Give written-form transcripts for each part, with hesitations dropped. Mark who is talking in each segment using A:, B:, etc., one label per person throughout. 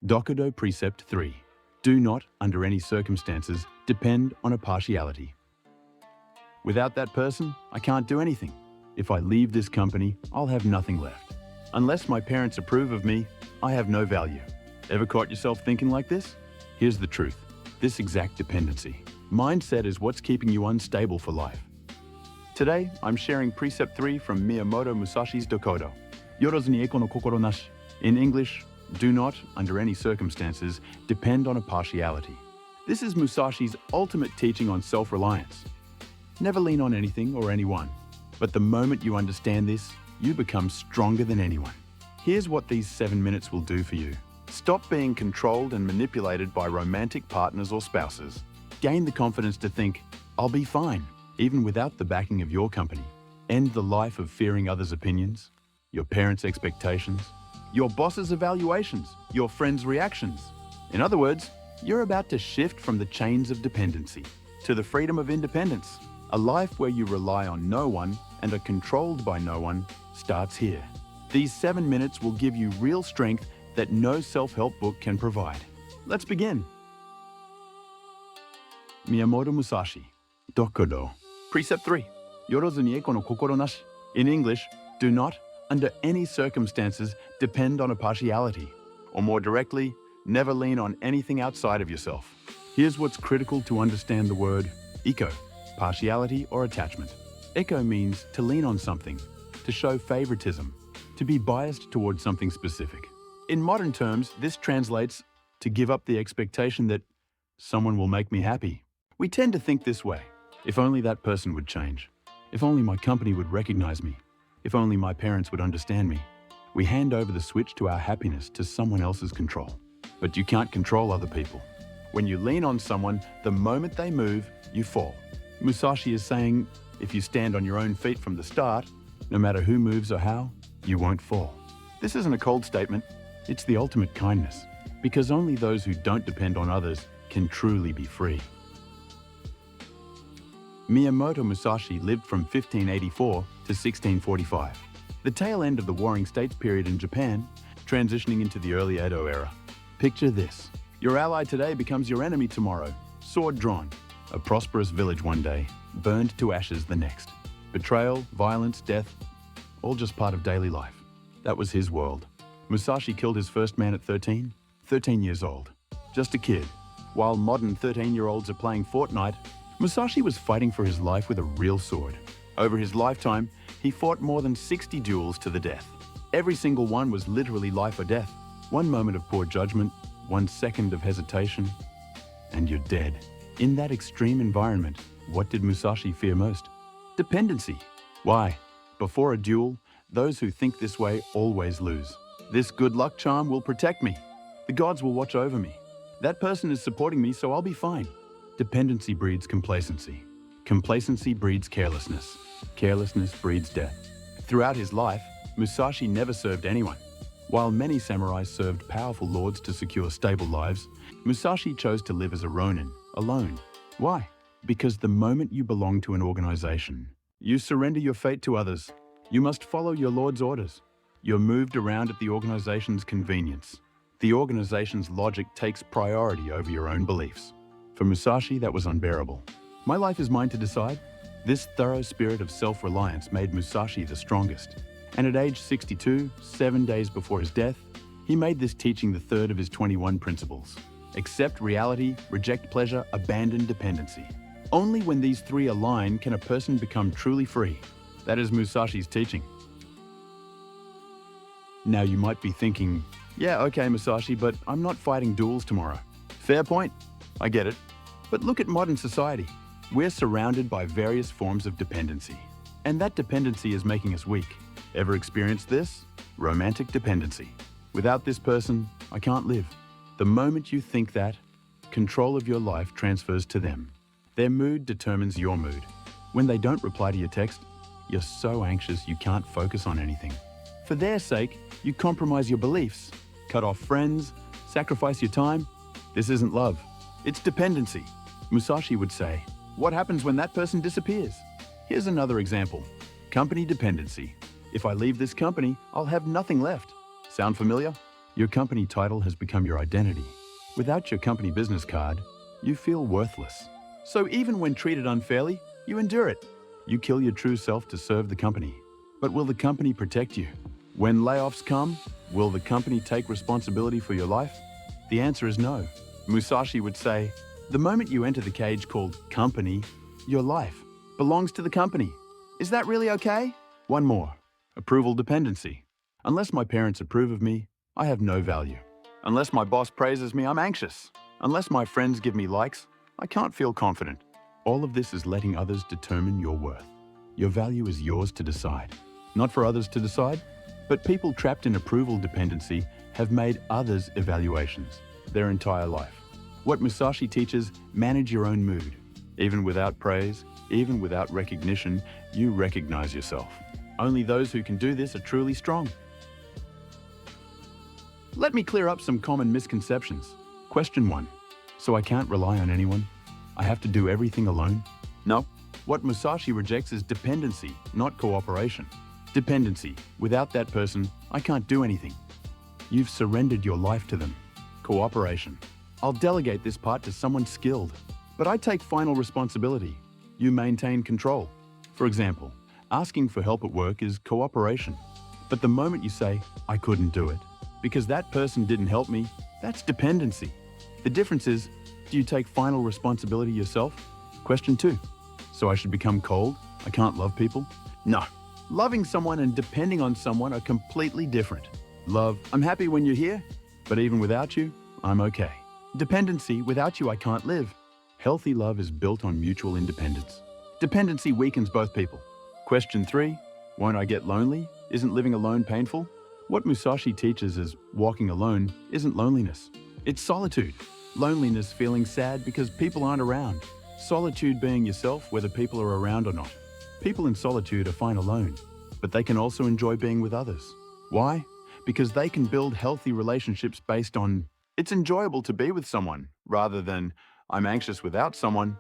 A: Dokkodo Precept 3. Do not, under any circumstances, depend on a partiality. Without that person, I can't do anything. If I leave this company, I'll have nothing left. Unless my parents approve of me, I have no value. Ever caught yourself thinking like this? Here's the truth. This exact dependency. Mindset is what's keeping you unstable for life. Today, I'm sharing Precept 3 from Miyamoto Musashi Dokkodo. Yorozu ni eko no kokoro nashi. In English, do not, under any circumstances, depend on a partiality. This is Musashi's ultimate teaching on self-reliance. Never lean on anything or anyone. But the moment you understand this, you become stronger than anyone. Here's what these 7 minutes will do for you. Stop being controlled and manipulated by romantic partners or spouses. Gain the confidence to think, I'll be fine, even without the backing of your company. End the life of fearing others' opinions, your parents' expectations, your boss's evaluations, your friends' reactions. In other words, you're about to shift from the chains of dependency to the freedom of independence. A life where you rely on no one and are controlled by no one starts here. These 7 minutes will give you real strength that no self-help book can provide. Let's begin. Miyamoto Musashi Dokkodo. Precept 3. Yorozu ni eko no kokoro nashi. In English, do not, under any circumstances, depend on a partiality. Or more directly, never lean on anything outside of yourself. Here's what's critical to understand the word eko, partiality or attachment. Eko means to lean on something, to show favoritism, to be biased towards something specific. In modern terms, this translates to give up the expectation that someone will make me happy. We tend to think this way. If only that person would change. If only my company would recognize me. If only my parents would understand me. We hand over the switch to our happiness to someone else's control. But you can't control other people. When you lean on someone, the moment they move, you fall. Musashi is saying, if you stand on your own feet from the start, no matter who moves or how, you won't fall. This isn't a cold statement, it's the ultimate kindness, because only those who don't depend on others can truly be free. Miyamoto Musashi lived from 1584 to 1645, the tail end of the Warring States period in Japan, transitioning into the early Edo era. Picture this. Your ally today becomes your enemy tomorrow, sword drawn. A prosperous village one day, burned to ashes the next. Betrayal, violence, death, all just part of daily life. That was his world. Musashi killed his first man at 13 years old. Just a kid. While modern 13-year-olds are playing Fortnite, Musashi was fighting for his life with a real sword. Over his lifetime, he fought more than 60 duels to the death. Every single one was literally life or death. One moment of poor judgment, 1 second of hesitation, and you're dead. In that extreme environment, what did Musashi fear most? Dependency. Why? Before a duel, those who think this way always lose. This good luck charm will protect me. The gods will watch over me. That person is supporting me, so I'll be fine. Dependency breeds complacency. Complacency breeds carelessness. Carelessness breeds death. Throughout his life, Musashi never served anyone. While many samurais served powerful lords to secure stable lives, Musashi chose to live as a ronin, alone. Why? Because the moment you belong to an organization, you surrender your fate to others. You must follow your lord's orders. You're moved around at the organization's convenience. The organization's logic takes priority over your own beliefs. For Musashi, that was unbearable. My life is mine to decide. This thorough spirit of self-reliance made Musashi the strongest. And at age 62, 7 days before his death, he made this teaching the third of his 21 principles. Accept reality, reject pleasure, abandon dependency. Only when these 3 align can a person become truly free. That is Musashi's teaching. Now you might be thinking, yeah, okay, Musashi, but I'm not fighting duels tomorrow. Fair point. I get it. But look at modern society. We're surrounded by various forms of dependency. And that dependency is making us weak. Ever experienced this? Romantic dependency. Without this person, I can't live. The moment you think that, control of your life transfers to them. Their mood determines your mood. When they don't reply to your text, you're so anxious you can't focus on anything. For their sake, you compromise your beliefs, cut off friends, sacrifice your time. This isn't love. It's dependency. Musashi would say, what happens when that person disappears? Here's another example. Company dependency. If I leave this company, I'll have nothing left. Sound familiar? Your company title has become your identity. Without your company business card, you feel worthless. So even when treated unfairly, you endure it. You kill your true self to serve the company. But will the company protect you? When layoffs come, will the company take responsibility for your life? The answer is no. Musashi would say, the moment you enter the cage called company, your life belongs to the company. Is that really okay? One more. Approval dependency. Unless my parents approve of me, I have no value. Unless my boss praises me, I'm anxious. Unless my friends give me likes, I can't feel confident. All of this is letting others determine your worth. Your value is yours to decide. Not for others to decide, but people trapped in approval dependency have made others' evaluations their entire life. What Musashi teaches, manage your own mood. Even without praise, even without recognition, you recognize yourself. Only those who can do this are truly strong. Let me clear up some common misconceptions. Question 1. So I can't rely on anyone? I have to do everything alone? No. What Musashi rejects is dependency, not cooperation. Dependency. Without that person, I can't do anything. You've surrendered your life to them. Cooperation. I'll delegate this part to someone skilled, but I take final responsibility. You maintain control. For example, asking for help at work is cooperation. But the moment you say, I couldn't do it, because that person didn't help me, that's dependency. The difference is, do you take final responsibility yourself? Question 2. So I should become cold? I can't love people? No. Loving someone and depending on someone are completely different. Love, I'm happy when you're here, but even without you, I'm okay. Dependency, without you I can't live. Healthy love is built on mutual independence. Dependency weakens both people. Question 3. Won't I get lonely? Isn't living alone painful? What Musashi teaches is walking alone isn't loneliness. It's solitude. Loneliness feeling sad because people aren't around. Solitude being yourself whether people are around or not. People in solitude are fine alone, but they can also enjoy being with others. Why? Because they can build healthy relationships based on it's enjoyable to be with someone rather than I'm anxious without someone.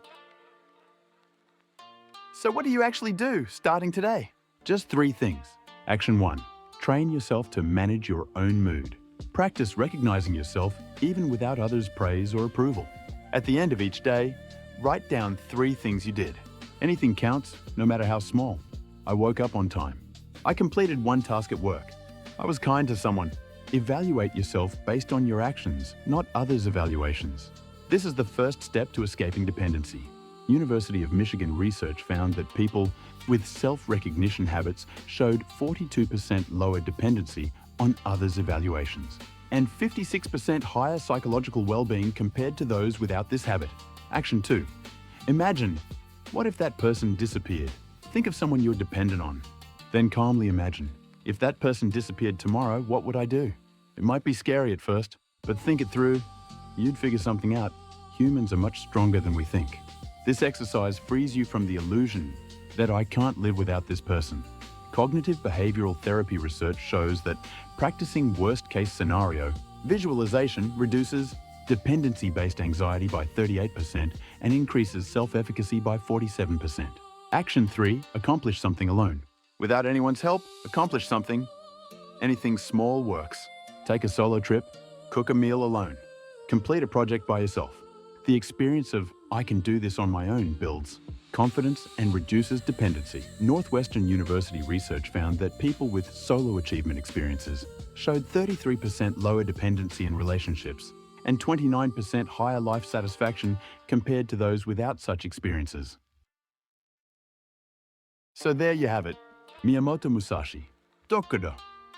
A: So what do you actually do starting today? Just 3 things. Action 1. Train yourself to manage your own mood. Practice recognizing yourself even without others' praise or approval. At the end of each day, write down 3 things you did. Anything counts, no matter how small. I woke up on time. I completed 1 task at work. I was kind to someone. Evaluate yourself based on your actions, not others' evaluations. This is the first step to escaping dependency. University of Michigan research found that people with self-recognition habits showed 42% lower dependency on others' evaluations and 56% higher psychological well-being compared to those without this habit. Action 2. Imagine, what if that person disappeared? Think of someone you're dependent on. Then calmly imagine, if that person disappeared tomorrow, what would I do? It might be scary at first, but think it through. You'd figure something out. Humans are much stronger than we think. This exercise frees you from the illusion that I can't live without this person. Cognitive behavioral therapy research shows that practicing worst-case scenario visualization reduces dependency-based anxiety by 38% and increases self-efficacy by 47%. Action 3. Accomplish something alone. Without anyone's help, accomplish something. Anything small works. Take a solo trip, cook a meal alone. Complete a project by yourself. The experience of I can do this on my own builds confidence and reduces dependency. Northwestern University research found that people with solo achievement experiences showed 33% lower dependency in relationships and 29% higher life satisfaction compared to those without such experiences. So there you have it. Miyamoto Musashi Dokkodo.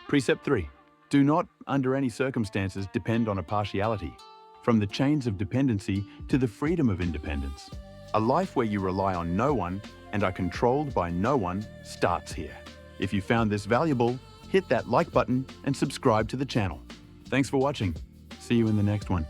A: Precept 3. Do not, under any circumstances, depend on a partiality. From the chains of dependency to the freedom of independence. A life where you rely on no one and are controlled by no one starts here. If you found this valuable, hit that like button and subscribe to the channel. Thanks for watching. See you in the next one.